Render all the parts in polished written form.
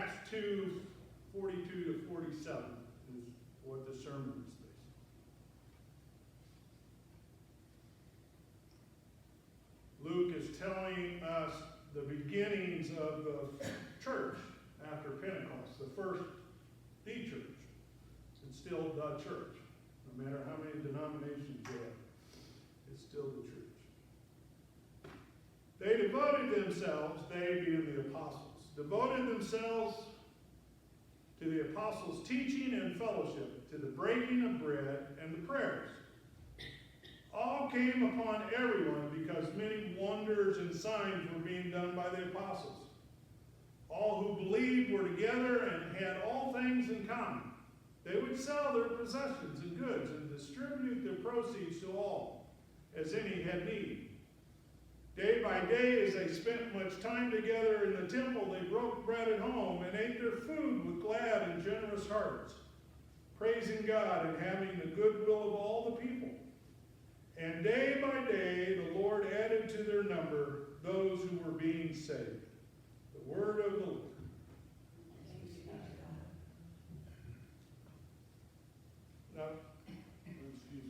Acts 2, 42 to 47 is what the sermon is based on. Luke is telling us the beginnings of the church after Pentecost, the church. It's still the church. No matter how many denominations you have, it's still the church. They devoted themselves, they being the apostles, devoted themselves to the apostles' teaching and fellowship, to the breaking of bread and the prayers. All came upon everyone because many wonders and signs were being done by the apostles. All who believed were together and had all things in common. They would sell their possessions and goods and distribute their proceeds to all, as any had need. Day by day, as they spent much time together in the temple, they broke bread at home and ate their food with glad and generous hearts, praising God and having the goodwill of all the people. And day by day, the Lord added to their number those who were being saved. The word of the Lord. Now, excuse me.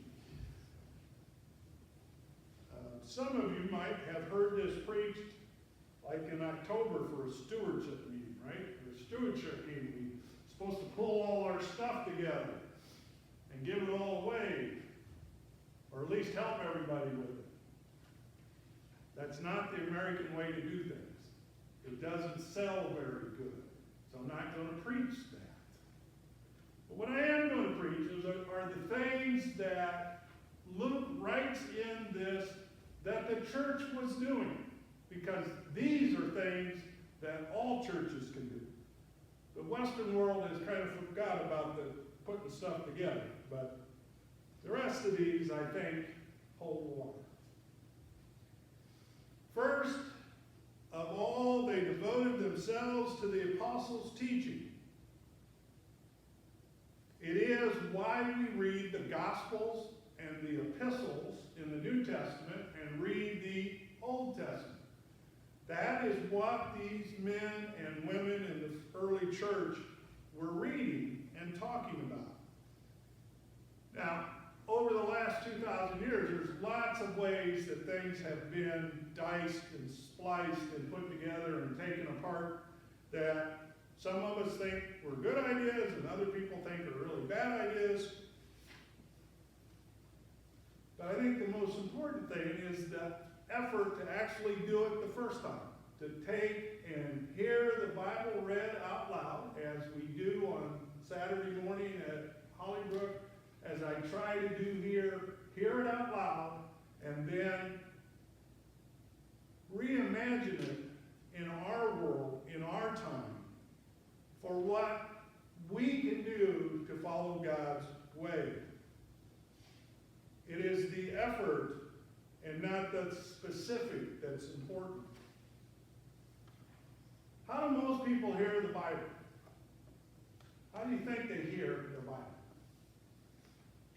Some of you might have heard this preached like in October for a stewardship meeting, right? Or a stewardship meeting. We're supposed to pull all our stuff together and give it all away, or at least help everybody with it. That's not the American way to do things. It doesn't sell very good. So I'm not going to preach that. But what I am going to preach are the things that Luke writes in this that the church was doing. Because these are things that all churches can do. The Western world has kind of forgot about putting stuff together. But the rest of these, I think, hold water. First of all, they devoted themselves to the apostles' teaching. It is why we read the Gospels and the epistles in the New Testament and read the Old Testament. That is what these men and women in the early church were reading and talking about. Now, over the last 2,000 years, there's lots of ways that things have been diced and spliced and put together and taken apart that some of us think were good ideas and other people think are really bad ideas. But I think the most important thing is the effort to actually do it the first time. To take and hear the Bible read out loud, as we do on Saturday morning at Hollybrook, as I try to do here, hear it out loud, and then reimagine it in our world, in our time, for what we can do to follow God's way. It is the effort and not the specific that's important. How do most people hear the Bible? How do you think they hear the Bible?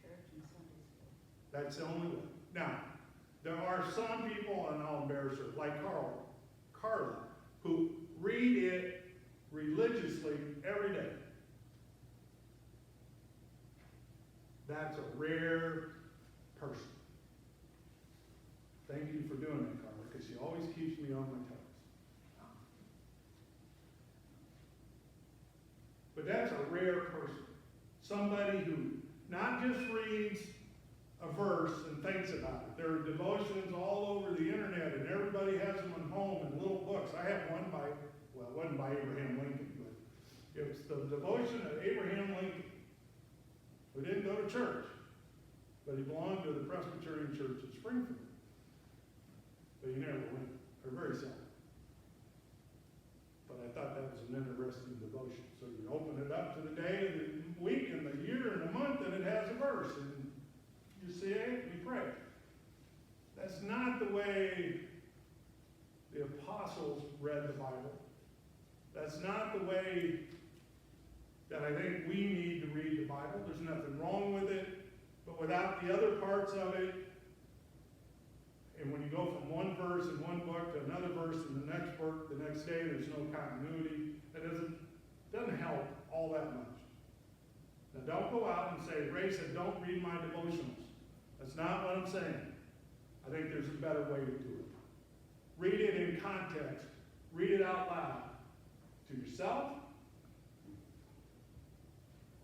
Church and Sunday school. That's the only way. Now, there are some people, and I'll embarrass her, like Carla, who read it religiously every day. That's a rare person. Thank you for doing that, Carla, because she always keeps me on my toes. But that's a rare person. Somebody who not just reads a verse and thinks about it. There are devotions all over the internet, and everybody has them at home in little books. I have one by, well, it wasn't by Abraham Lincoln, but it's the devotion of Abraham Lincoln, who didn't go to church, but he belonged to the Presbyterian Church in Springfield. But he never went, or very seldom. But I thought that was an interesting devotion. So you open it up to the day, and the week, and the year, and the month, and it has a verse. And you see it, we pray. That's not the way the apostles read the Bible. That's not the way that I think we need to read the Bible. There's nothing wrong with it. But without the other parts of it, and when you go from one verse in one book to another verse in the next book, the next day, there's no continuity. That doesn't Don't go out and say, Ray said, don't read my devotionals. That's not what I'm saying. I think there's a better way to do it. Read it in context. Read it out loud to yourself,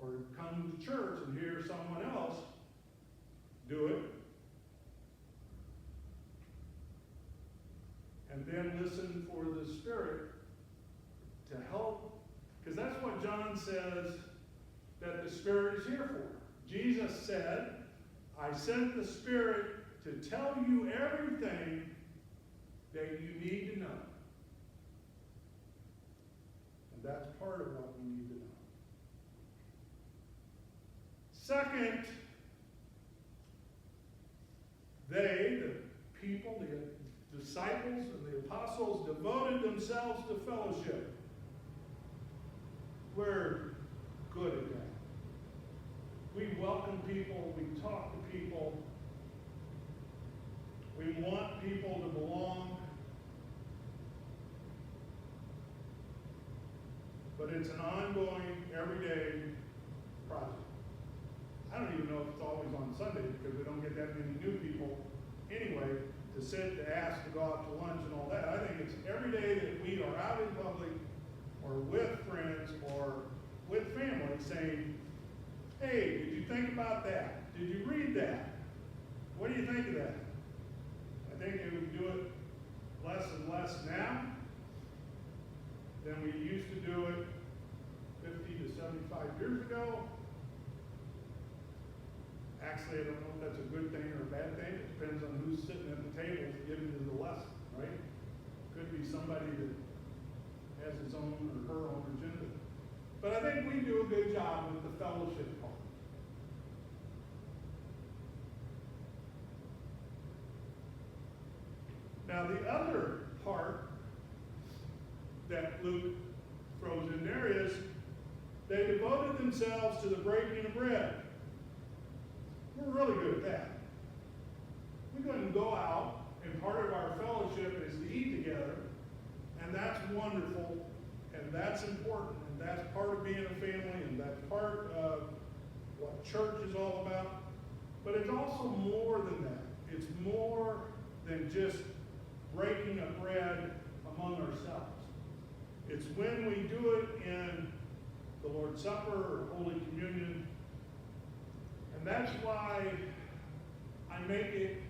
or come to church and hear someone else do it, and then listen for the Spirit to help, because that's what John says that the Spirit is here for. Jesus said, I sent the Spirit to tell you everything that you need to know. And that's part of what we need to know. Second, they, the people, the disciples and the apostles, devoted themselves to fellowship. We're good at that. We welcome people, we talk to people, we want people to belong. But it's an ongoing, everyday project. I don't even know if it's always on Sunday because we don't get that many new people anyway to sit, to ask, to go out to lunch and all that. I think it's every day that we are out in public or with friends or with family saying, hey, did you think about that? Did you read that? What do you think of that? I think that we do it less and less now than we used to do it 50 to 75 years ago. Actually, I don't know if that's a good thing or a bad thing. It depends on who's sitting at the table giving you the lesson, right? Could be somebody that has his own or her own agenda. But I think we do a good job with the fellowship part. Now, the other part that Luke throws in there is they devoted themselves to the breaking of bread. We're really good at that. We go and go out, and part of our fellowship is to eat together, and that's wonderful, and that's important, and that's part of being a family, and that's part of what church is all about. But it's also more than that. It's more than just breaking of bread among ourselves. It's when we do it in the Lord's Supper or Holy Communion. And that's why I make it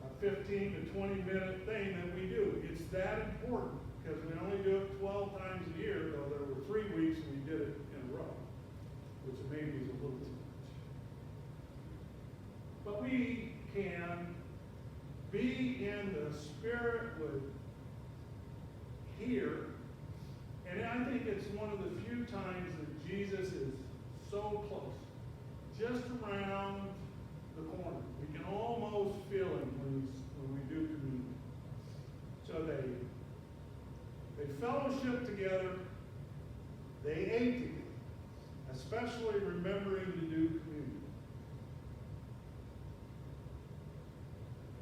a 15 to 20 minute thing that we do. It's that important because we only do it 12 times a year, though there were 3 weeks we did it in a row, which maybe is a little too much. But we can be in the Spirit with here, and I think it's one of the few times that Jesus is so close, just around the corner. We can almost feel him when we do communion. So they fellowship together, they ate together, especially remembering to do communion.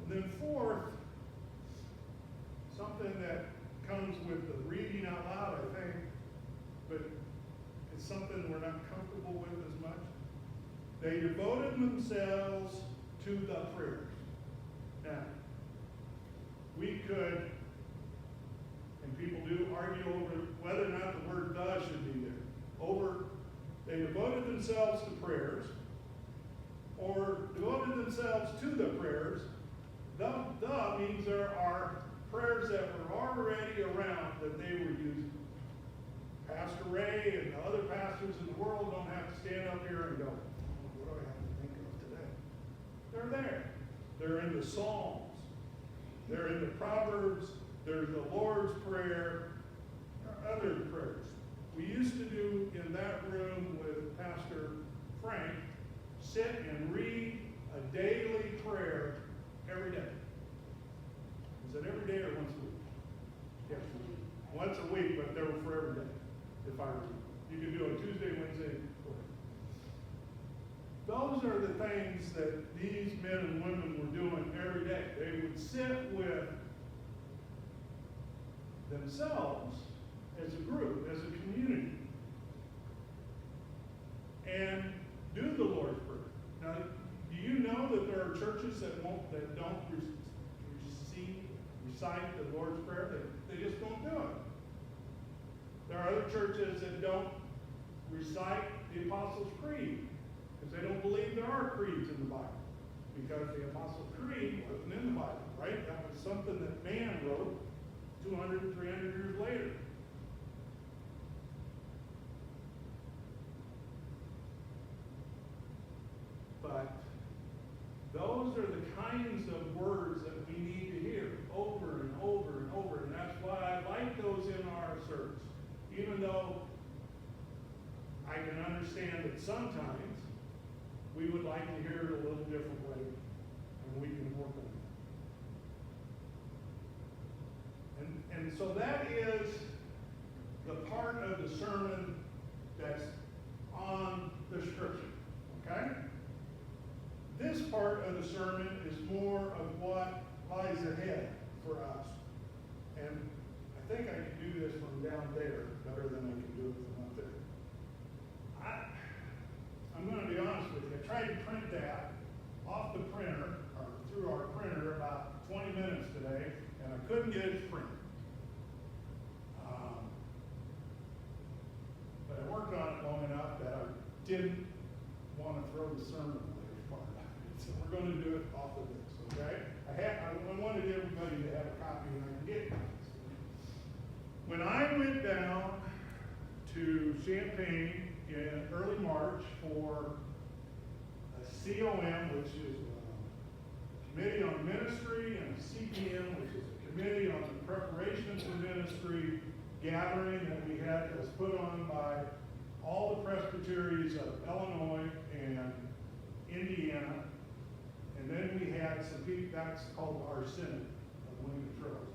And then fourth, something that comes with the reading out loud, I think, but it's something we're not comfortable with as much. They devoted themselves to the prayers. Now, we could, and people do argue over whether or not the word "the" should be there. They devoted themselves to prayers, or devoted themselves to the prayers. The means there are prayers that were already around that they were using. Pastor Ray and the other pastors in the world don't have to stand up here and go, what do I have to think of today? They're there. They're in the Psalms. They're in the Proverbs. There's the Lord's Prayer. There are other prayers. We used to do in that room with Pastor Frank, sit and read a daily prayer every day. Is it every day or once a week? Yes. Once a week, but they were for every day. If I remember. You can do it Tuesday, Wednesday, those are the things that these men and women were doing every day. They would sit with themselves as a group, as a community. that don't recite the Lord's Prayer. They just don't do it. There are other churches that don't recite the Apostles' Creed because they don't believe there are creeds in the Bible, because the Apostles' Creed wasn't in the Bible, right? That was something that man wrote 200, 300 years later. But those are the kinds of words that we need to hear over and over and over, and that's why I like those in our service. Even though I can understand that sometimes we would like to hear it a little different way, and we can work on that. And so that is the part of the sermon that's on the scripture, okay? This part of the sermon is more of what lies ahead for us. And I think I can do this from down there better than I can do it from up there. I'm going to be honest with you. I tried to print that off the printer, or through our printer, about 20 minutes today, and I couldn't get it to print. But I worked on it long enough that I didn't want to throw the sermon away part of it. So we're going to do it off of this, okay? I wanted everybody to have a copy, and I can get copies. When I went down to Champaign in early March for a COM, which is a Committee on Ministry, and a CPM, which is a Committee on the Preparation for Ministry gathering that we had, that was put on by all the presbyteries of Illinois and Indiana. And then we had some people, that's called our Synod of Winning the Trails.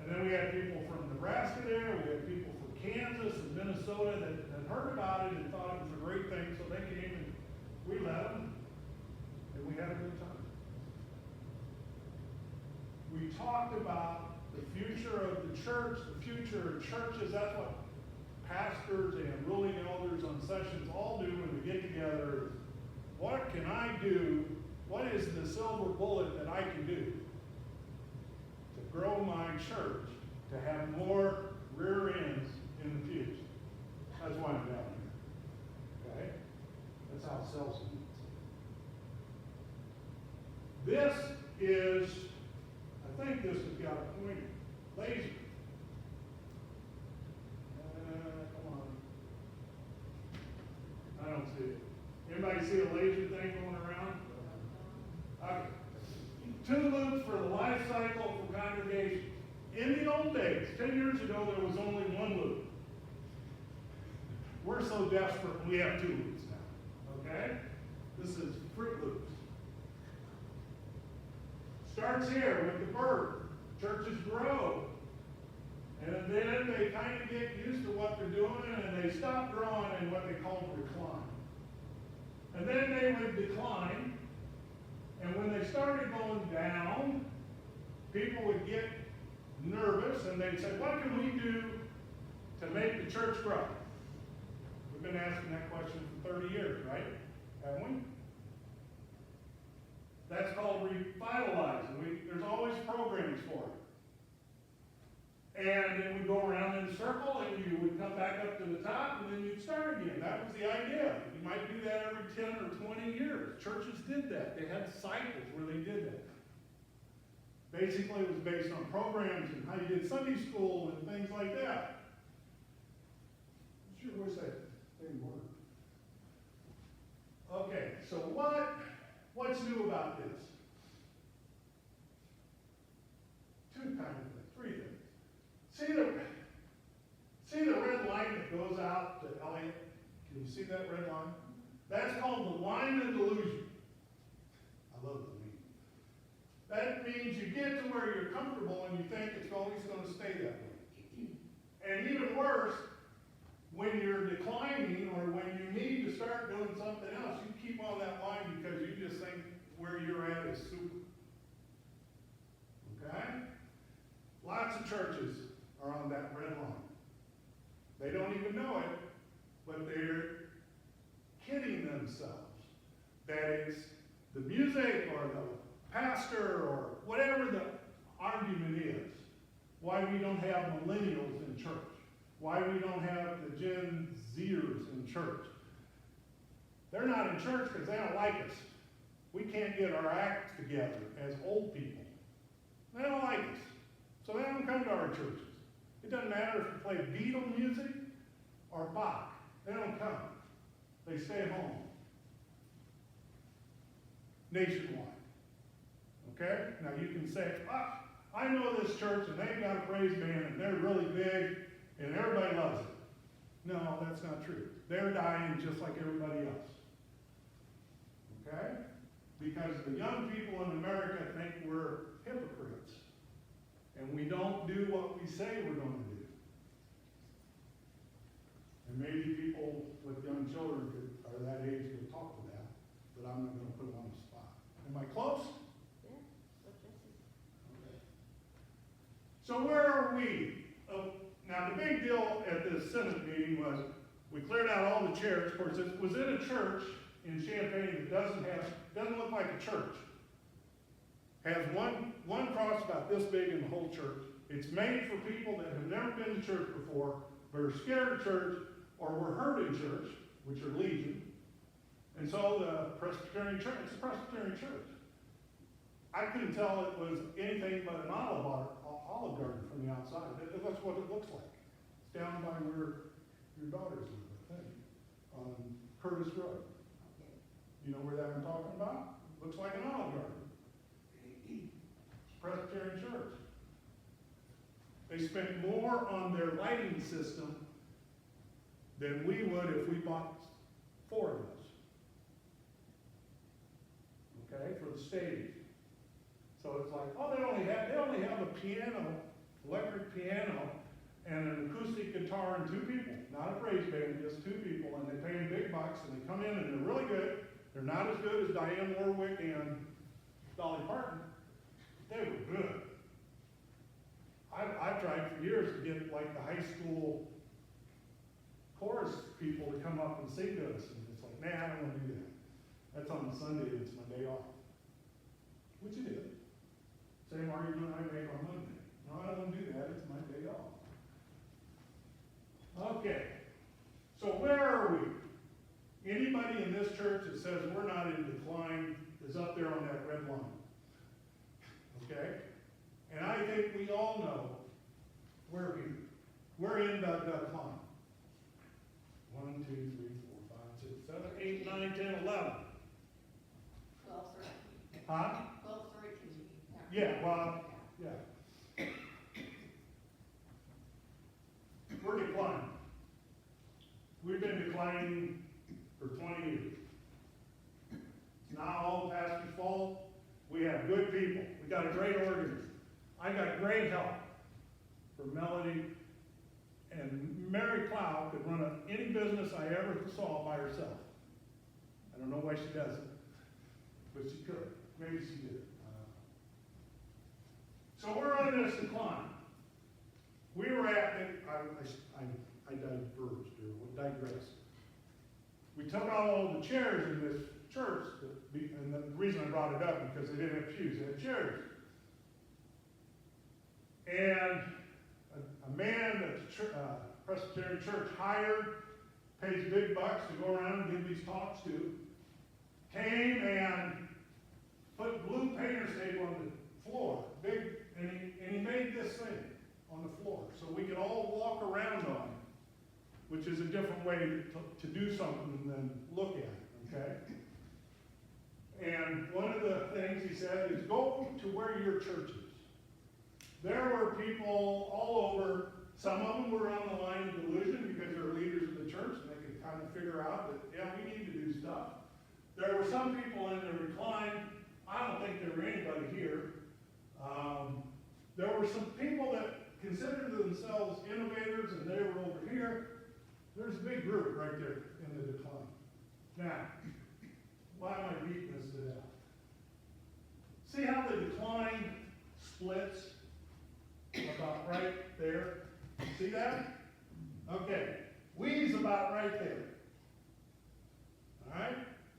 And then we had people from Nebraska there, we had people from Kansas and Minnesota that heard about it and thought it was a great thing, so they came and we let them, and we had a good time. We talked about the future of the church, the future of churches. That's what pastors and ruling elders on sessions all do when we get together. What can I do? What is the silver bullet that I can do to grow my church, to have more rear ends in the pews? That's why I'm down here. Okay? That's how Celso means. This is, I think this has got a pointer. Laser. Come on. I don't see it. Anybody see a laser thing going around? Okay. 2 loops for the life cycle for congregations. In the old days, 10 years ago, there was only 1 loop. We're so desperate, we have 2 loops now. Okay? This is Fruit Loops. Starts here with the birth. Churches grow. And then they kind of get used to what they're doing, and they stop growing in what they call recline. And then they would decline. And when they started going down, people would get nervous, and they'd say, what can we do to make the church grow? We've been asking that question for 30 years, right? Haven't we? That's called revitalizing. There's always programs for it. And then we go around in a circle, and you would come back up to the top, and then you'd start again. That was the idea. You might do that every 10 or 20 years. Churches did that. They had cycles where they did that. Basically, it was based on programs and how you did Sunday school and things like that. I sure wish that thing worked. Okay, so what's new about this? 2 kind of things, 3 things. See the red line that goes out to Elliott? Can you see that red line? That's called the line of delusion. I love the meaning. That means you get to where you're comfortable and you think it's always going to stay that way. And even worse, when you're declining or when you need to start doing something else, you keep on that line because you just think where you're at is super. Okay? Lots of churches are on that red line. They don't even know it, but they're kidding themselves that it's the music or the pastor or whatever the argument is, why we don't have millennials in church, why we don't have the Gen Zers in church. They're not in church because they don't like us. We can't get our act together as old people. They don't like us. So they don't come to our churches. It doesn't matter if you play Beatle music or Bach. They don't come. They stay home. Nationwide. Okay? Now you can say, I know this church and they've got a praise band and they're really big and everybody loves it. No, that's not true. They're dying just like everybody else. Okay? Because the young people in America think we're hypocrites. And we don't do what we say we're going to do. And maybe people with young children are that age will talk to that, but I'm not going to put them on the spot. Am I close? Yeah, what Jesse Okay. So where are we? Now the big deal at this Senate meeting was we cleared out all the chairs. Of course, it was in a church in Champaign that doesn't look like a church. Has one cross about this big in the whole church. It's made for people that have never been to church before, but are scared of church, or were hurt in church, which are Legion. And so the Presbyterian church, it's a Presbyterian church. I couldn't tell it was anything but an olive garden from the outside. That's what it looks like. It's down by where your daughters live, I think, on Curtis Road. You know where that I'm talking about? Looks like an olive garden. Presbyterian church. They spent more on their lighting system than we would if we bought 4 of those. Okay, for the stage. So it's like, oh, they only have a piano, electric piano, and an acoustic guitar and 2 people. Not a praise band, just 2 people, and they pay them big bucks, and they come in and they're really good. They're not as good as Diane Warwick and Dolly Parton. They were good. I've tried for years to get like the high school chorus people to come up and sing to us, and it's like, nah, I don't want to do that. That's on the Sunday, and it's my day off. Which it is. Same argument I make on Monday. No, I don't want to do that, it's my day off. Okay, so where are we? Anybody in this church that says we're not in decline is up there on that red line. Okay? And I think we all know we're in the decline. 1, 2, 3, 4, 5, 6, 7, 8, 9, 10, 11. 12, 13. Huh? 12, 13. Yeah, well, yeah. We're declining. We've been declining for 20 years. It's not all the pastor's fault. We have good people. We got a great organism. I got great help from Melody, and Mary Clow could run any business I ever saw by herself. I don't know why she doesn't, but she could. Maybe she did. So we're on this decline. We were at, I diverged or digressed. We took out all the chairs in this church, and the reason I brought it up because they didn't have pews, they had chairs. And a man that the Presbyterian church hired, pays big bucks to go around and give these talks to, came and put blue painter's tape on the floor, big, and he made this thing on the floor so we could all walk around on it, which is a different way to do something than look at it, okay? And one of the things he said is go to where your church is. There were people all over. Some of them were on the line of delusion because they're leaders of the church and they could kind of figure out that, yeah, we need to do stuff. There were some people in the recline. I don't think there were anybody here. There were some people that considered themselves innovators and they were over here. There's a big group right there in the decline. Now, why am I beating this to death? See how the decline splits about right there? See that? Okay. We's about right there. All right?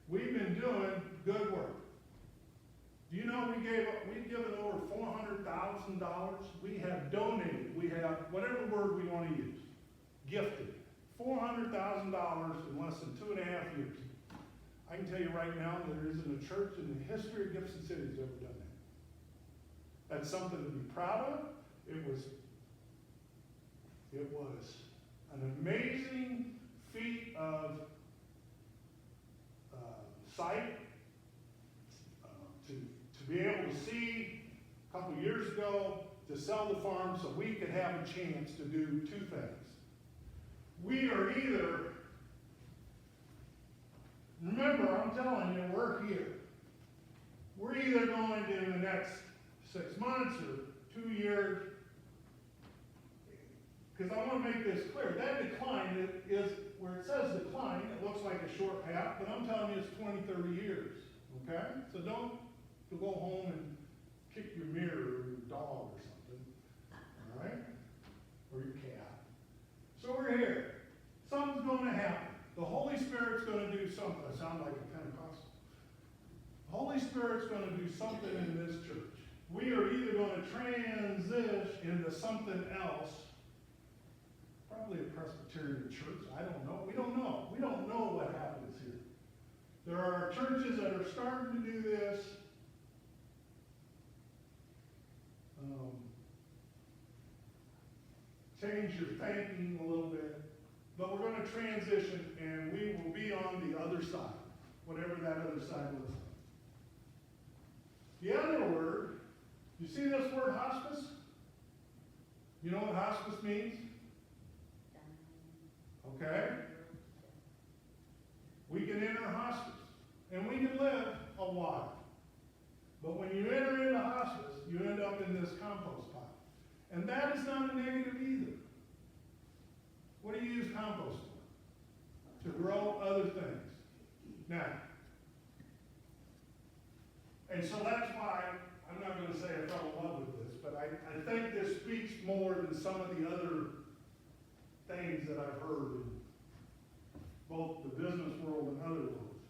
We've been doing good work. Do you know we've given over $400,000? We have donated, we have, whatever word we want to use, gifted, $400,000 in less than 2.5 years. I can tell you right now, there isn't a church in the history of Gibson City that's ever done that. That's something to be proud of. It was an amazing feat of sight to be able to see a couple years ago, to sell the farm so we could have a chance to do two things. We are either, remember, I'm telling you, we're here. We're either going to, in the next 6 months or 2 years, because I want to make this clear, that decline is, where it says decline, it looks like a short path, but I'm telling you it's 20, 30 years, okay? So don't go home and kick your mirror or your dog or something, all right? Or your cat. So we're here. Something's going to happen. The Holy Spirit's going to do something. I sound like a Pentecostal. The Holy Spirit's going to do something in this church. We are either going to transition into something else, probably a Presbyterian church. I don't know. We don't know. We don't know what happens here. There are churches that are starting to do this. Change your thinking a little bit. But we're going to transition, and we will be on the other side, whatever that other side looks like. The other word, you see this word hospice? You know what hospice means? Okay? We can enter hospice, and we can live a while. But when you enter into hospice, you end up in this compost pile. And that is not a negative either. What do you use compost for? To grow other things. Now, and so that's why, I'm not going to say I fell in love with this, but I think this speaks more than some of the other things that I've heard in both the business world and other worlds.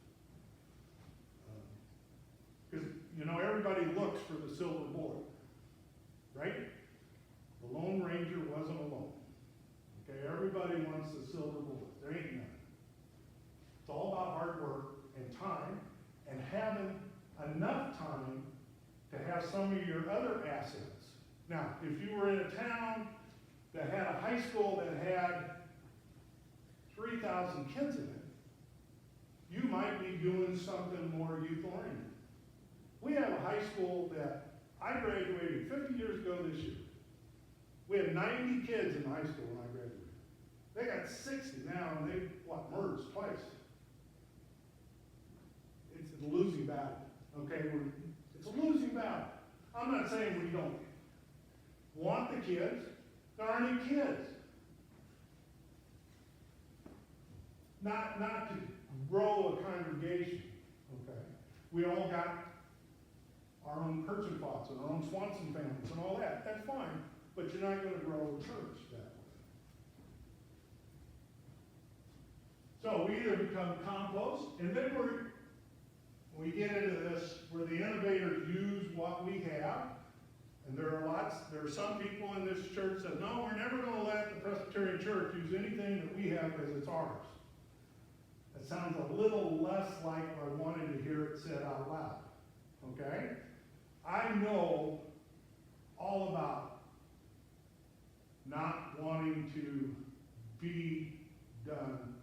Because, everybody looks for the silver bullet, right? The Lone Ranger wasn't alone. Okay, everybody wants the silver bullet. There ain't none. It's all about hard work and time and having enough time to have some of your other assets. Now, if you were in a town that had a high school that had 3,000 kids in it, you might be doing something more youth-oriented. We have a high school that I graduated 50 years ago this year. We had 90 kids in high school when I graduated. They got 60 now, and they, merged twice. It's a losing battle, okay? It's a losing battle. I'm not saying we don't want the kids. There aren't any kids. Not to grow a congregation, okay? We all got our own Kirchenplatz and our own Swanson families and all that. That's fine, but you're not going to grow a church that way. So we either become compost, and then we get into this where the innovators use what we have, and there are some people in this church that, no, we're never going to let the Presbyterian Church use anything that we have because it's ours. That sounds a little less like I wanted to hear it said out loud. Okay? I know all about not wanting to be done.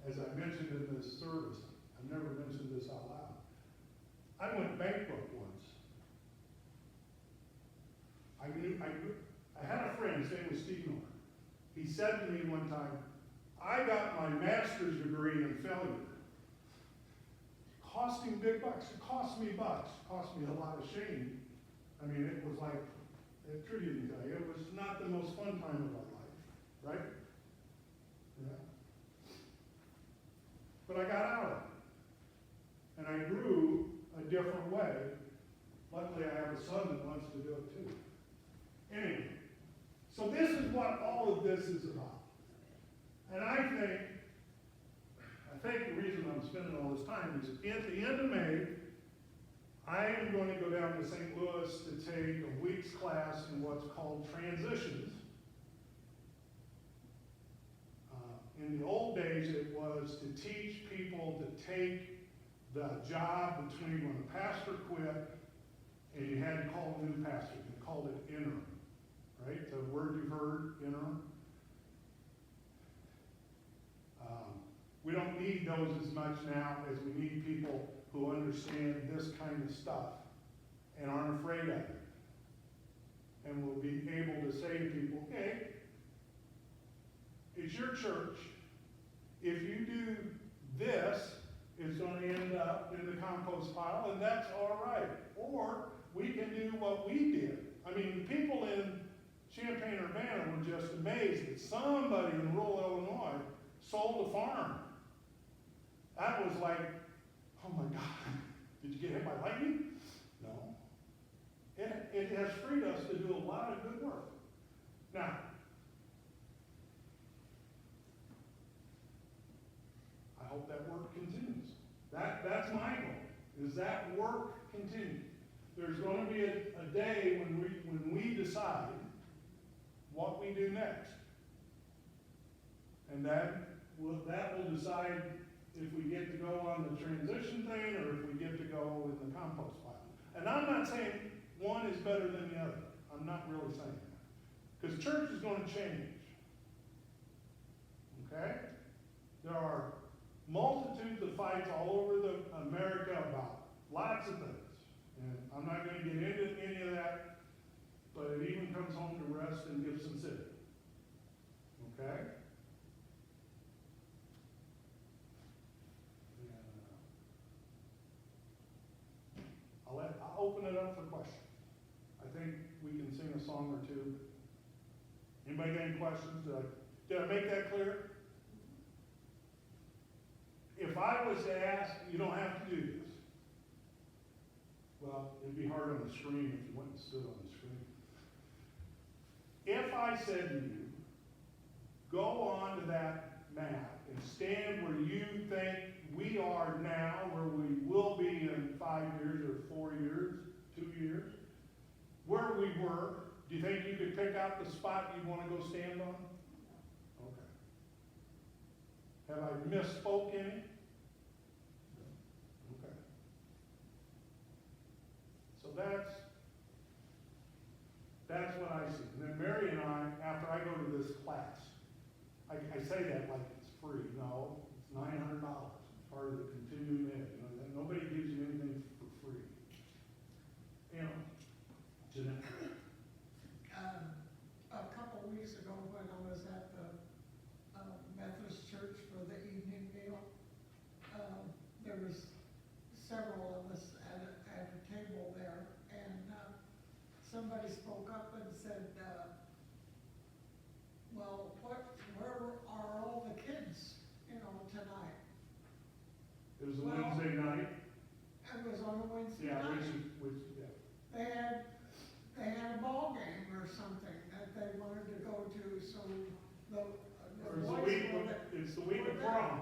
As I mentioned in this service, I've never mentioned this out loud. I went bankrupt once. I had a friend, his name was Steve Miller. He said to me one time, I got my master's degree in failure. Costing big bucks. It cost me bucks. It cost me a lot of shame. I mean, it was like, Trudy didn't tell you, it was not the most fun time of our life, right? Yeah. But I got out of it. And I grew a different way. Luckily, I have a son that wants to do it too. Anyway, so this is what all of this is about. And I think the reason I'm spending all this time is at the end of May, I am going to go down to St. Louis to take a week's class in what's called transitions. In the old days, it was to teach people to take the job between when a pastor quit and you had to call a new pastor. They called it interim, right? The word you've heard, interim. We don't need those as much now as we need people who understand this kind of stuff and aren't afraid of it. And will be able to say to people, okay, it's your church. If you do this, it's going to end up in the compost pile, and that's all right. Or we can do what we did. I mean, people in Champaign-Urbana were just amazed that somebody in rural Illinois sold a farm. That was like, oh my God, did you get hit by lightning? No. It has freed us to do a lot of good work. Now, I hope that work continues. That's my goal, is that work continue. There's going to be a day when we decide what we do next. And that will decide if we get to go on the transition thing or if we get to go in the compost pile. And I'm not saying one is better than the other. I'm not really saying that. Because church is going to change. Okay? There are multitudes of fights all over America about lots of things. And I'm not going to get into any of that, but it even comes home to rest in Gibson City. Okay? I'll open it up for questions. I think we can sing a song or two. Anybody got any questions? Did I make that clear? If I was to ask, you don't have to do this. Well, it'd be hard on the screen if you went and stood on the screen. If I said to you, go on to that map and stand where you think we are now, where we will be in 5 years or 4 years, 2 years, where we were, do you think you could pick out the spot you want to go stand on? Okay. Have I misspoke any? Okay. So that's what I see. And then Mary and I, after I go to this class, I say that like it's free. No, it's $900. It's part of the continuing ed. You know, nobody gives you anything for free. You know, Jeanette. A couple weeks ago when I was at the Methodist Church for the evening meal, there was several of us at a table there, and somebody spoke up and said, well, where are all the kids, tonight? It was a Wednesday night. It was on a Wednesday Yeah, night. yeah. They had a ball game or something that they wanted to go to, so the boys It's the week of prom,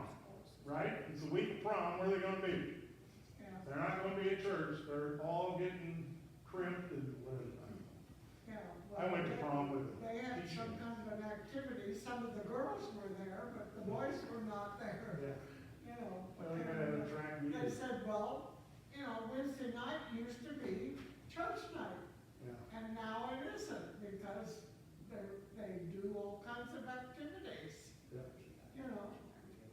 right? It's the week of prom. Where are they going to be? Yeah. They're not going to be at church. They're all getting crimped and whatever. Yeah. I went to prom with them. They had some kind of an activity. Some of the girls were there, but the boys were not there. Yeah. Well, they And, had a track meet. they said, well, Wednesday night used to be church night. Yeah. And now it isn't, because they do all kinds of activities, Yeah.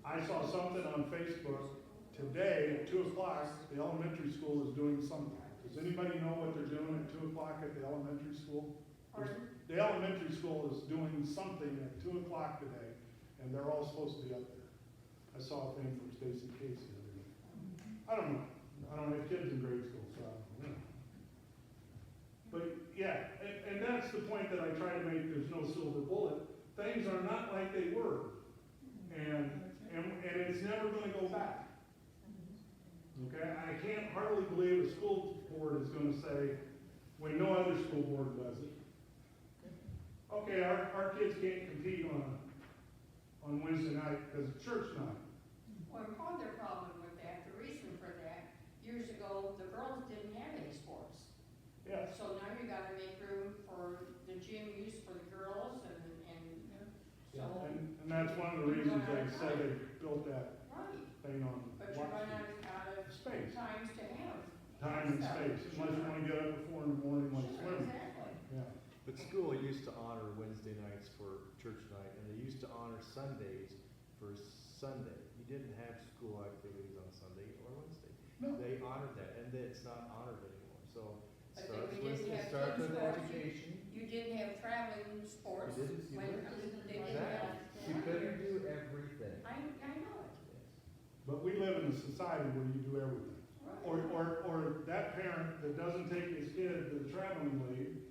I I saw something on Facebook today at 2 o'clock. The elementary school is doing something. Does anybody know what they're doing at 2 o'clock at the elementary school? Pardon? The elementary school is doing something at 2 o'clock today, and they're all supposed to be up there. I saw a thing from Stacy Casey the other day. I don't know. I don't have kids in grade school, so I don't know. But yeah, and that's the point that I try to make. There's no silver bullet. Things are not like they were, and it's never going to go back. Okay, I can't hardly believe a school board is going to say, when no other school board does it, okay, our kids can't compete on Wednesday night because it's church night. Well, part of their problem with that, the reason for that, years ago, the girls didn't have And that's one of the reasons they said they built that Right, thing on but you run Watson. out of Space. times to have. Time and space, unless you wanna get up at 4 in the morning like Sure, swimming. exactly. Yeah, But school used to honor Wednesday nights for church night, and they used to honor Sundays for Sunday. You didn't have school activities on Sunday or Wednesday. no, They honored that, and it's not honored anymore, so But it then starts we with, didn't it have starts team with sports. education. You didn't have traveling sports. You didn't- you when didn't. they didn't have. Exactly. You couldn't do everything. I know it. but we live in a society where you do everything. Right. Or that parent that doesn't take his kid to the traveling league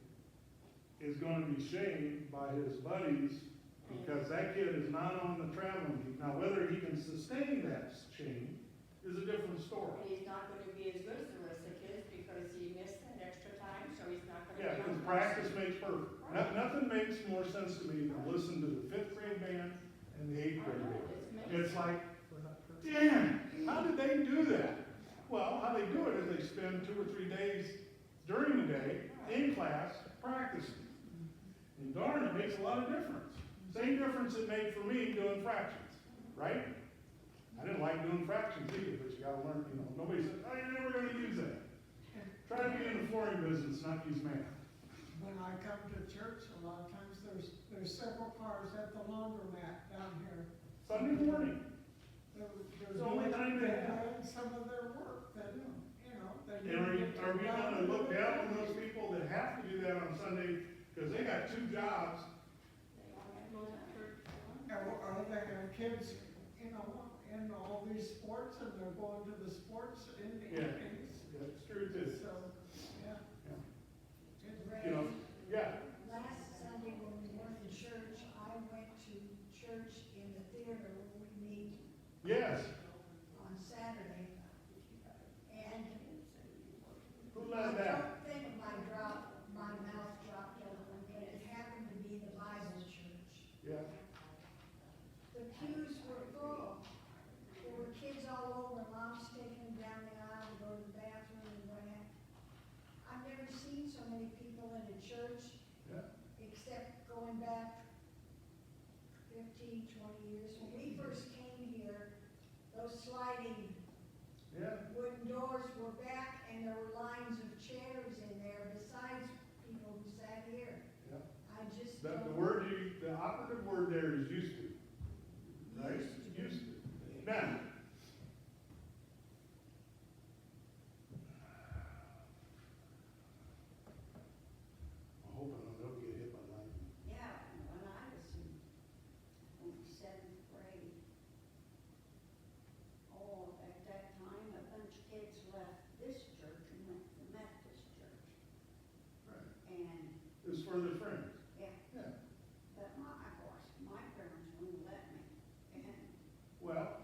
is gonna be shamed by his buddies because that kid is not on the traveling league. Now, whether he can sustain that shame is a different story. And he's not gonna be as good as the rest of the kids because he missed that extra time, so he's not gonna be. Yeah, on because the practice list. makes perfect. Nothing makes more sense to me than listen to the 5th grade band and the 8th I grade know, band. it's amazing. It's like, damn, how did they do that? Well, how they do it is they spend 2 or 3 days during the day in class practicing. And darn, it makes a lot of difference. Same difference it made for me doing fractions, right? I didn't like doing fractions either, but you gotta learn, nobody said, oh, you're never gonna use that. Try to be in the flooring business, not use math. When I come to church, a lot of times there's several cars at the laundromat down here. Sunday morning, There's the only time they have. doing some of their work that, they and didn't get are we done gonna look in the down on day. those people that have to do that on Sunday, because they got 2 jobs? They all have Go no to time. church. Or they have kids, in all these sports, and they're going to the sports in the Yeah. evenings. That's true too. So, yeah. Yeah. It's- You know, yeah, Last Sunday when we weren't in church, I went to church in the theater where we meet yes. on Saturday. And Who I led that? don't think my mouth dropped open, but it happened to be the Bible church. Yeah, The pews were full. There were kids all over, moms taking them down the aisle to go to the bathroom and what have. I've never seen so many people in a church, yeah, except going back 15, 20 years. When we first came here, those sliding yeah. wooden doors were back and there were lines of chairs in there besides people who sat here. Yeah. I just The don't. the operative word there is used to, right? Used to. Used to. Now, I'm hoping I don't get hit by lightning. Yeah, when I was in, seventh grade, at that time, a bunch of kids left this church and went to the Methodist church. Right. And, It's for the friends. yeah, Yeah. but of course, my parents wouldn't let me. Well,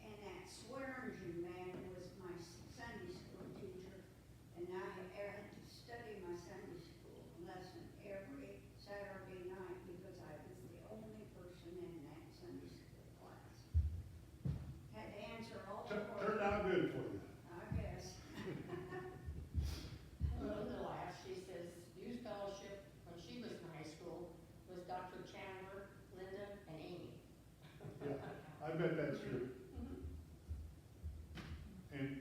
And that Swearingen man was my Sunday school teacher, and I had to study my Sunday school lesson every Saturday night because I was the only person in that Sunday school class. Had to answer all the turned questions. out good for you. I guess. Linda laughs, she says, youth fellowship, when she was in high school, was Dr. Chandler, Linda, and Amy. Yeah, I bet that's true. And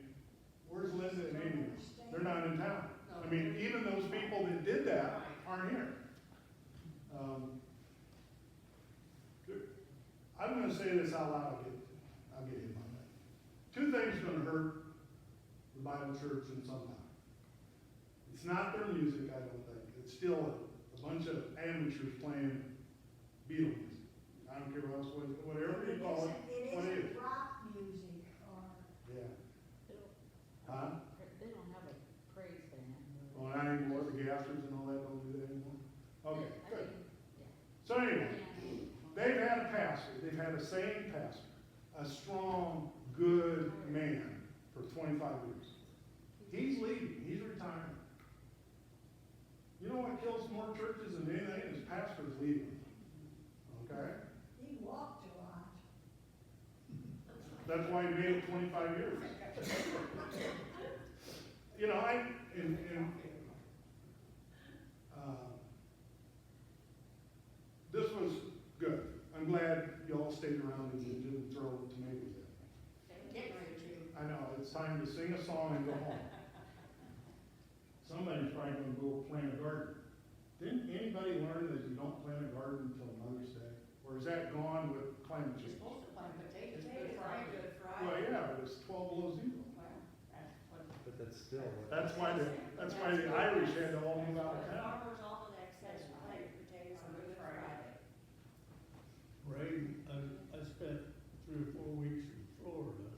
where's Linda and Amy? They're not in town. I mean, even those people that did that aren't here. Good. I'm gonna say this out loud, I'll get hit on that. 2 things gonna hurt the Bible church in some time. It's not their music, I don't think. It's still a bunch of amateurs playing Beatle music. I don't care what else, whatever you call it, what it It is. isn't rock music or. Yeah. They don't- Huh? They don't have a praise band. Well, not anymore, the gassers and all that don't do that anymore. Okay, I good. think, So anyway, yeah. they've had a pastor, they've had a sane pastor, a strong, good man for 25 years. He's leaving, he's retiring. You know what kills more churches than anything is pastors leaving. Okay? He walked a lot. That's why he made it 25 years. You know, this was good. I I'm glad you all stayed around and you didn't throw tomatoes at me. They were getting ready to. I know, it's time to sing a song and go home. Somebody's probably gonna go plant a garden. Didn't anybody learn that you don't plant a garden until Mother's Day? Or is that gone with climate You're change? supposed to plant potatoes, Potatoes Good on Friday. Good Well, Friday. yeah, but it's 12 below zero. Well, that's what. But that's still what. That's why the Irish had to all move out of town. Farmer's Almanac says plant potatoes on Good Friday. Ray, I spent 3 or 4 weeks in Florida,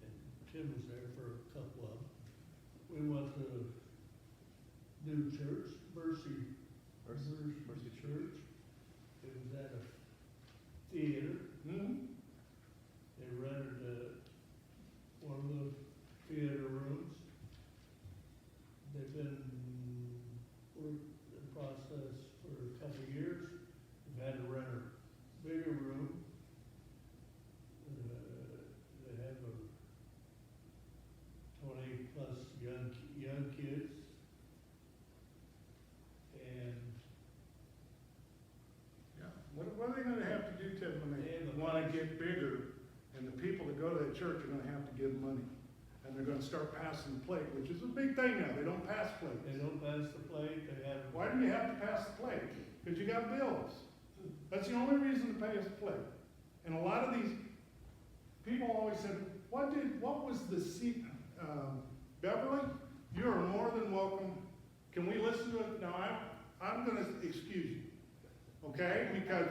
and Tim was there for a couple of them. We went to new church, Mercy Church. It was at a theater. Hmm? They rented one of the theater rooms. They've been in process for a couple of years. They've had to rent a bigger room. They have a 20+ young kids. And Yeah. What are they gonna have to do, Ted, when They they have a- wanna get bigger, and the people that go to that church are gonna have to give money? And they're gonna start passing the plate, which is a big thing now, they don't pass plates. they don't pass the plate, they have. Why do you have to pass the plate? Because you got bills. That's the only reason to pay us a plate. And a lot of these people always said, what was the seat, Beverly, you are more than welcome. Can we listen to it? Now, I'm gonna excuse you, okay? Because